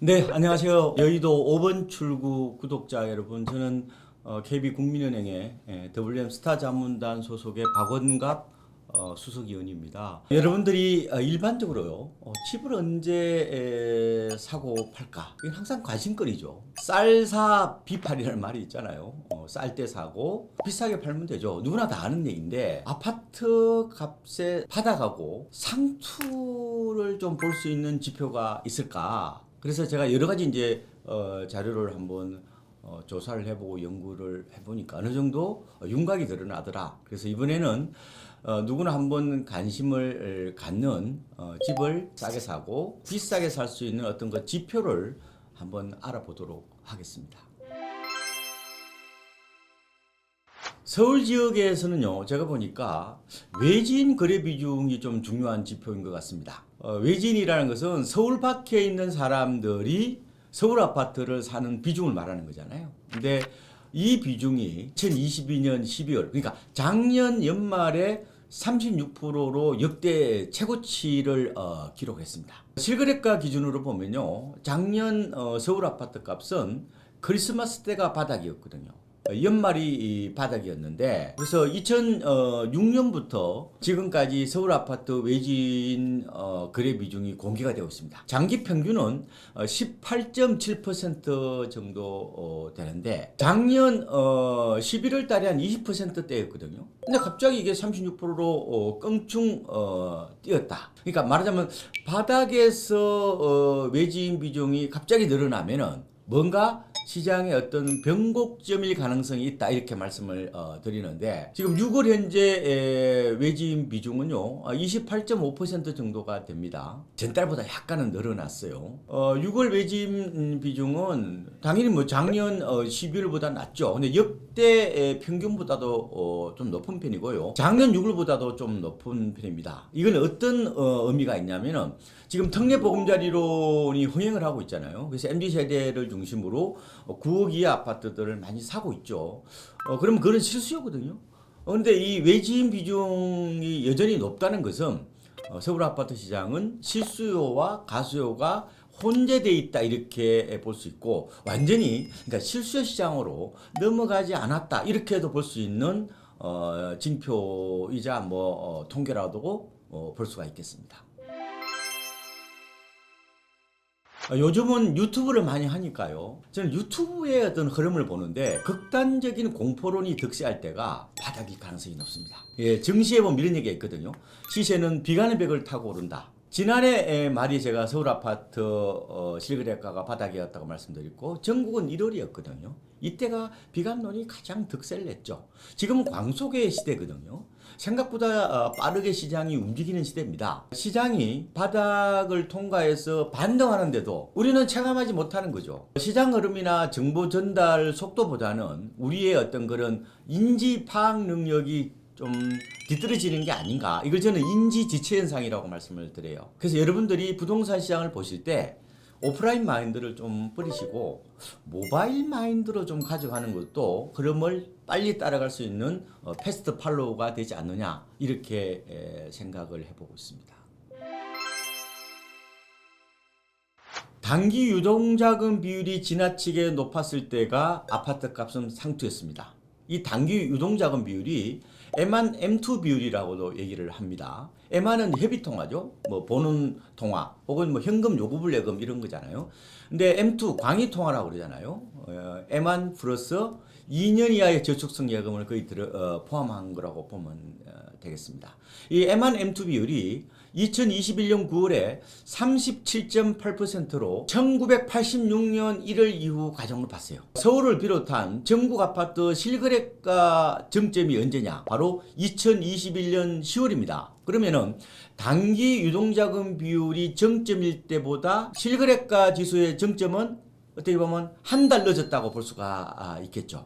네, 안녕하세요. 여의도 5번 출구 구독자 여러분. 저는 KB국민은행의 WM 스타 자문단 소속의 박원갑 수석위원입니다. 여러분들이 일반적으로요, 집을 언제 사고 팔까? 이건 항상 관심거리죠. 쌀사 비팔이라는 말이 있잖아요. 쌀 때 사고 비싸게 팔면 되죠. 누구나 다 아는 얘기인데 아파트 값에 받아가고 상투를 좀 볼 수 있는 지표가 있을까? 그래서 제가 여러 가지 이제 자료를 한번 조사를 해보고 연구를 해보니까 어느 정도 윤곽이 드러나더라. 그래서 이번에는 누구나 한번 관심을 갖는 집을 싸게 사고 비싸게 살 수 있는 어떤 그 지표를 한번 알아보도록 하겠습니다. 서울 지역에서는요, 제가 보니까 외지인 거래 비중이 좀 중요한 지표인 것 같습니다. 외지인이라는 것은 서울 밖에 있는 사람들이 서울 아파트를 사는 비중을 말하는 거잖아요. 근데 이 비중이 2022년 12월, 그러니까 작년 연말에 36%로 역대 최고치를 기록했습니다. 실거래가 기준으로 보면요, 작년 서울 아파트 값은 크리스마스 때가 바닥이었거든요. 연말이 바닥이었는데, 그래서 2006년부터 지금까지 서울 아파트 외지인 거래 비중이 공개가 되고 있습니다. 장기 평균은 18.7% 정도 되는데, 작년 11월 달에 한 20%대였거든요. 근데 갑자기 이게 36%로 껑충 뛰었다. 그러니까 말하자면 바닥에서 외지인 비중이 갑자기 늘어나면은 뭔가 시장에 어떤 변곡점일 가능성이 있다, 이렇게 말씀을 드리는데, 지금 6월 현재 외지인 비중은요 28.5% 정도가 됩니다. 전달보다 약간은 늘어났어요. 6월 외지인 비중은 당연히 뭐 작년 12월보다 낮죠. 근데 역대 평균보다도 좀 높은 편이고요, 작년 6월보다도 좀 높은 편입니다. 이건 어떤 의미가 있냐면은, 지금 특례 보금자리론이 흥행을 하고 있잖아요. 그래서 MZ세대를 중심으로 9억 이하 아파트들을 많이 사고 있죠. 그러면 그건 실수요거든요. 그런데 이 외지인 비중이 여전히 높다는 것은 서울 아파트 시장은 실수요와 가수요가 혼재되어 있다, 이렇게 볼 수 있고, 완전히 그러니까 실수요 시장으로 넘어가지 않았다, 이렇게도 볼 수 있는 징표이자 통계라도 볼 수가 있겠습니다. 요즘은 유튜브를 많이 하니까요, 저는 유튜브의 어떤 흐름을 보는데 극단적인 공포론이 득세할 때가 바닥일 가능성이 높습니다. 예, 증시에 보면 이런 얘기가 있거든요. 시세는 비관의 벽을 타고 오른다. 지난해 말이 제가 서울 아파트 실거래가가 바닥이었다고 말씀드렸고, 전국은 1월이었거든요. 이때가 비관론이 가장 득세를 했죠. 지금은 광속의 시대거든요. 생각보다 빠르게 시장이 움직이는 시대입니다. 시장이 바닥을 통과해서 반등하는데도 우리는 체감하지 못하는 거죠. 시장 흐름이나 정보 전달 속도보다는 우리의 어떤 그런 인지 파악 능력이 좀 뒤떨어지는 게 아닌가. 이걸 저는 인지 지체 현상이라고 말씀을 드려요. 그래서 여러분들이 부동산 시장을 보실 때 오프라인 마인드를 좀 버리시고 모바일 마인드로 좀 가져가는 것도 흐름을 빨리 따라갈 수 있는 패스트 팔로우가 되지 않느냐, 이렇게 생각을 해보고 있습니다. 단기 유동자금 비율이 지나치게 높았을 때가 아파트 값은 상투였습니다. 이 단기 유동자금 비율이 M1, M2 비율이라고도 얘기를 합니다. M1은 협의통화죠. 보는 통화 혹은 현금 요구불 예금 이런 거잖아요. 근데 M2 광의통화라고 그러잖아요. M1 플러스 2년 이하의 저축성 예금을 거의 포함한 거라고 보면 되겠습니다. 이 M1, M2 비율이 2021년 9월에 37.8%로 1986년 1월 이후 가정을 봤어요. 서울을 비롯한 전국 아파트 실거래가 정점이 언제냐? 바로 2021년 10월입니다. 그러면은 단기 유동자금 비율이 정점일 때보다 실거래가 지수의 정점은 어떻게 보면 한 달 늦었다고 볼 수가 있겠죠.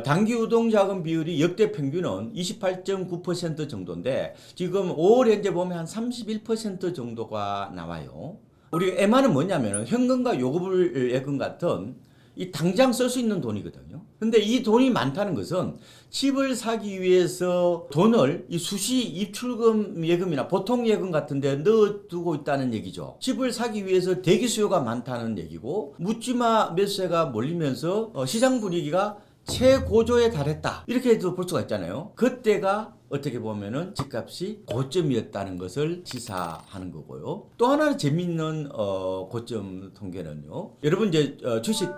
단기 유동자금 비율이 역대 평균은 28.9% 정도인데 지금 5월 현재 보면 한 31% 정도가 나와요. 우리 M1은 뭐냐면 현금과 요구불 예금 같은 이 당장 쓸 수 있는 돈이거든요. 근데 이 돈이 많다는 것은 집을 사기 위해서 돈을 이 수시 입출금 예금이나 보통 예금 같은 데 넣어두고 있다는 얘기죠. 집을 사기 위해서 대기 수요가 많다는 얘기고, 묻지마 매수세가 몰리면서 시장 분위기가 최고조에 달했다, 이렇게도 볼 수가 있잖아요. 그때가 어떻게 보면은 집값이 고점이었다는 것을 시사하는 거고요. 또 하나 재미있는 고점 통계는요. 여러분 이제 주식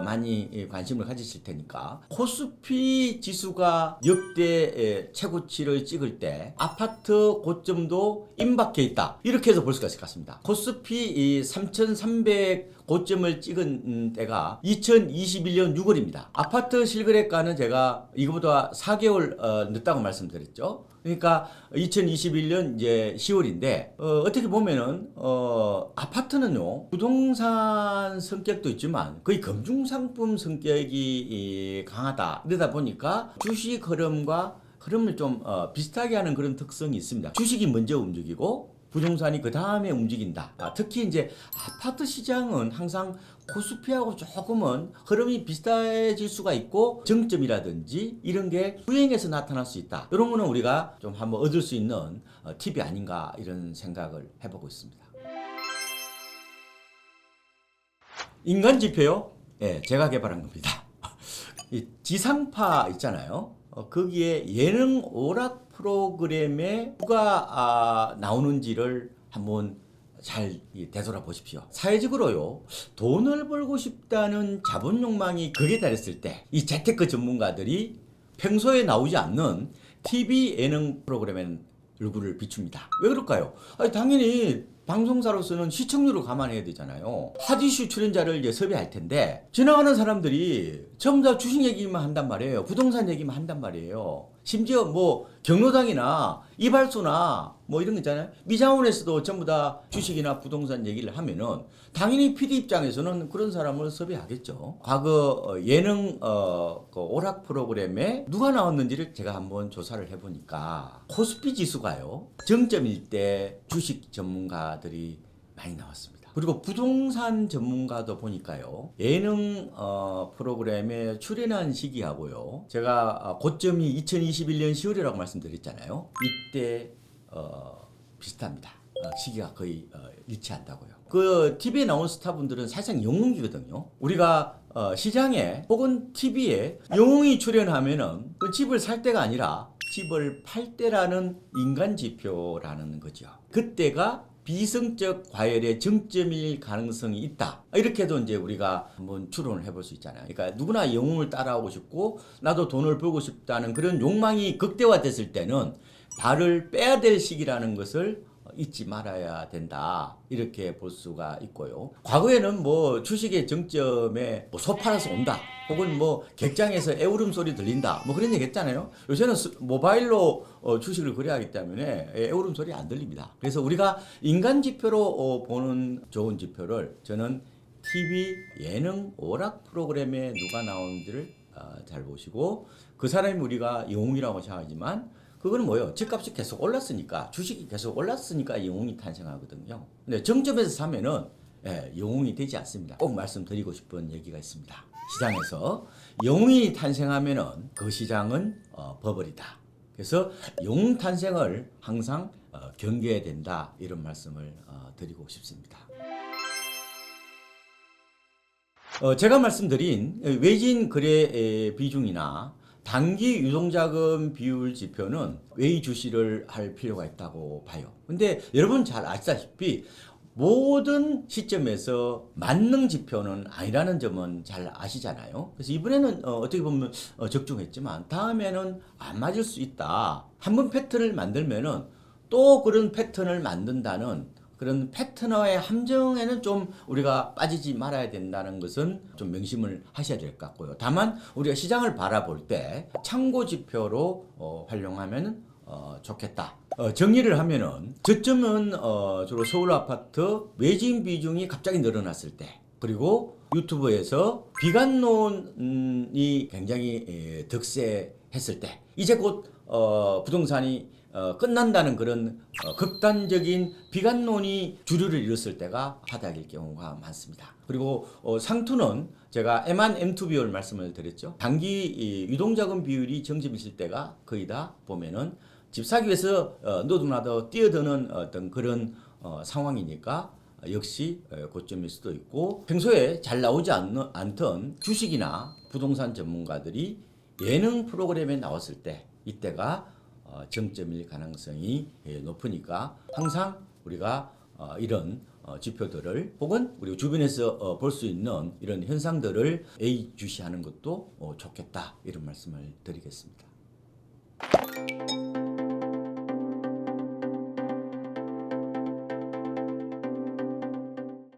많이 관심을 가지실 테니까, 코스피 지수가 역대 최고치를 찍을 때 아파트 고점도 임박해 있다, 이렇게 해서 볼 수가 있을 것 같습니다. 코스피 3,300 고점을 찍은 때가 2021년 6월입니다. 아파트 실거래가는 제가 이거보다 4개월 늦다고 말씀드렸죠. 그러니까 2021년 이제 10월인데 어떻게 보면은 아파트는요, 부동산 성격도 있지만 거의 금융상품 성격이 강하다. 이러다 보니까 주식 흐름을 좀 비슷하게 하는 그런 특성이 있습니다. 주식이 먼저 움직이고 부동산이 그 다음에 움직인다. 특히 이제 아파트 시장은 항상 코스피하고 조금은 흐름이 비슷해질 수가 있고, 정점이라든지 이런 게 후행해서 나타날 수 있다. 이런 거는 우리가 좀 한번 얻을 수 있는 팁이 아닌가, 이런 생각을 해보고 있습니다. 인간 지표요? 네, 제가 개발한 겁니다. 이 지상파 있잖아요. 거기에 예능 오락 프로그램에 누가 나오는지를 한번 잘 되돌아보십시오. 사회적으로요, 돈을 벌고 싶다는 자본 욕망이 극에 달했을 때 이 재테크 전문가들이 평소에 나오지 않는 TV 예능 프로그램에는 얼굴을 비춥니다. 왜 그럴까요? 아니, 당연히 방송사로서는 시청률을 감안해야 되잖아요. 핫이슈 출연자를 이제 섭외할 텐데 지나가는 사람들이 전부 다 주식 얘기만 한단 말이에요. 부동산 얘기만 한단 말이에요. 심지어 뭐 경로당이나 이발소나 뭐 이런 거 있잖아요. 미장원에서도 전부 다 주식이나 부동산 얘기를 하면은 당연히 PD 입장에서는 그런 사람을 섭외하겠죠. 과거 예능 그 오락 프로그램에 누가 나왔는지를 제가 한번 조사를 해보니까 코스피 지수가요, 정점일 때 주식 전문가들이 많이 나왔습니다. 그리고 부동산 전문가도 보니까요, 예능 프로그램에 출연한 시기하고요, 제가 고점이 2021년 10월이라고 말씀드렸잖아요. 이때 비슷합니다. 시기가 거의 일치한다고요. 그 TV에 나온 스타분들은 사실상 영웅이거든요. 우리가 시장에 혹은 TV에 영웅이 출연하면은 그 집을 살 때가 아니라 집을 팔 때라는 인간 지표라는 거죠. 그때가 비성적 과열의 정점일 가능성이 있다. 이렇게도 이제 우리가 한번 추론을 해볼 수 있잖아요. 그러니까 누구나 영웅을 따라오고 싶고 나도 돈을 벌고 싶다는 그런 욕망이 극대화됐을 때는 발을 빼야 될 시기라는 것을 잊지 말아야 된다, 이렇게 볼 수가 있고요. 과거에는 뭐 주식의 정점에 뭐 소 팔아서 온다, 혹은 뭐 객장에서 애울음 소리 들린다, 뭐 그런 얘기 했잖아요. 요새는 모바일로 주식을 거래하기 때문에 애울음 소리 안 들립니다. 그래서 우리가 인간 지표로 보는 좋은 지표를, 저는 TV 예능 오락 프로그램에 누가 나오는지를 잘 보시고, 그 사람이 우리가 영웅이라고 생각하지만 그거는 뭐예요? 집값이 계속 올랐으니까, 주식이 계속 올랐으니까 영웅이 탄생하거든요. 근데 정점에서 사면은 영웅이 되지 않습니다. 꼭 말씀드리고 싶은 얘기가 있습니다. 시장에서 영웅이 탄생하면은 그 시장은 버블이다. 그래서 영웅 탄생을 항상 경계해야 된다, 이런 말씀을 드리고 싶습니다. 제가 말씀드린 외진 거래 비중이나 단기 유동자금 비율 지표는 외주시를 할 필요가 있다고 봐요. 근데 여러분 잘 아시다시피 모든 시점에서 만능 지표는 아니라는 점은 잘 아시잖아요. 그래서 이번에는 어떻게 보면 적중했지만 다음에는 안 맞을 수 있다. 한번 패턴을 만들면은 또 그런 패턴을 만든다는 그런 패턴의 함정에는 좀 우리가 빠지지 말아야 된다는 것은 좀 명심을 하셔야 될 것 같고요. 다만 우리가 시장을 바라볼 때 참고 지표로 활용하면 좋겠다. 정리를 하면은 저점은 주로 서울 아파트 외진 비중이 갑자기 늘어났을 때, 그리고 유튜브에서 비관론이 굉장히 득세했을 때, 이제 곧 부동산이 끝난다는 그런 극단적인 비관론이 주류를 이뤘을 때가 바닥일 경우가 많습니다. 그리고 상투는 제가 M1, M2 비율 말씀을 드렸죠. 단기 이 유동자금 비율이 정점이 있을 때가 거의 다 보면은 집 사기 위해서 너도나도 뛰어드는 어떤 그런 상황이니까 역시 고점일 수도 있고, 평소에 잘 나오지 않던 주식이나 부동산 전문가들이 예능 프로그램에 나왔을 때 이때가 정점일 가능성이 높으니까 항상 우리가 이런 지표들을 혹은 우리 주변에서 볼 수 있는 이런 현상들을 예의주시하는 것도 좋겠다, 이런 말씀을 드리겠습니다.